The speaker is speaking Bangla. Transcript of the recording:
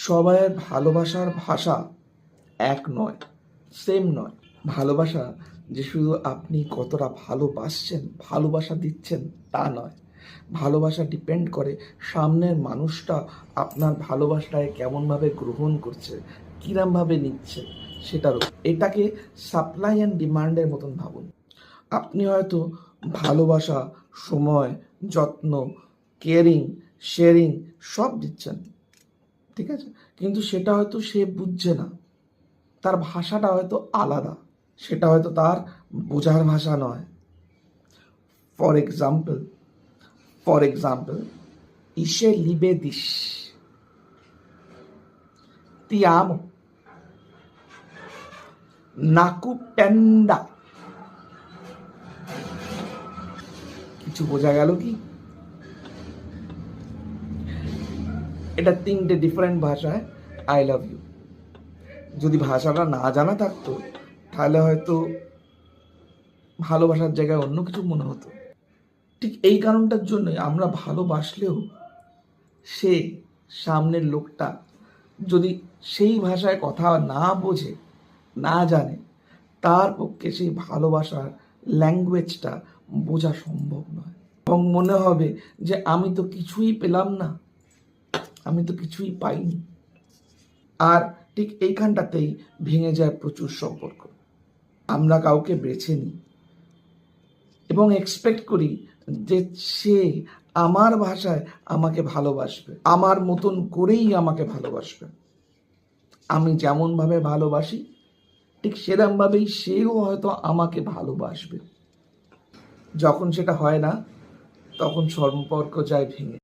সবাইয়ের ভালোবাসার ভাষা এক নয়, সেম নয়। ভালোবাসা যে শুধু আপনি কতটা ভালোবাসছেন, ভালোবাসা দিচ্ছেন তা নয়। ভালোবাসা ডিপেন্ড করে সামনের মানুষটা আপনার ভালোবাসাটাকে কেমনভাবে গ্রহণ করছে, কিরমভাবে নিচ্ছে সেটারও। এটাকে সাপ্লাই অ্যান্ড ডিমান্ডের মতন ভাবুন। আপনি হয়তো ভালোবাসা, সময়, যত্ন, কেয়ারিং, শেয়ারিং সব দিচ্ছেন, ঠিক আছে, কিন্তু সেটা হয়তো সে বুঝছে না। তার ভাষাটা হয়তো আলাদা, সেটা হয়তো তার বোঝার ভাষা নয়। ফর এক্সাম্পল ইসে লিবে দিস, তি আমো, নাকুপেন্ডা। কিছু বোঝা গেল কি? এটা তিনটে ডিফারেন্ট ভাষায় আই লাভ ইউ। যদি ভাষাটা না জানা থাকতো তাহলে হয়তো ভালোবাসার জায়গায় অন্য কিছু মনে হতো। ঠিক এই কারণটার জন্যই আমরা ভালোবাসলেও সে সামনের লোকটা যদি সেই ভাষায় কথা না বোঝে, না জানে, তার পক্ষে সেই ভালোবাসার ল্যাঙ্গুয়েজটা বোঝা সম্ভব নয়। এবং মনে হবে যে আমি তো কিছুই পেলাম না, আমি তো কিছুই পাইনি। আর ঠিক এইখানটাতেই ভেঙে যায় প্রচুর সম্পর্ক। আমরা কাউকে বেছে নিই এবং এক্সপেক্ট করি যে সে আমার ভাষায় আমাকে ভালোবাসবে, আমার মতন করেই আমাকে ভালোবাসবে। আমি যেমনভাবে ভালোবাসি ঠিক সেরকমভাবেই সেও হয়তো আমাকে ভালোবাসবে। যখন সেটা হয় না তখন সম্পর্ক যায় ভেঙে।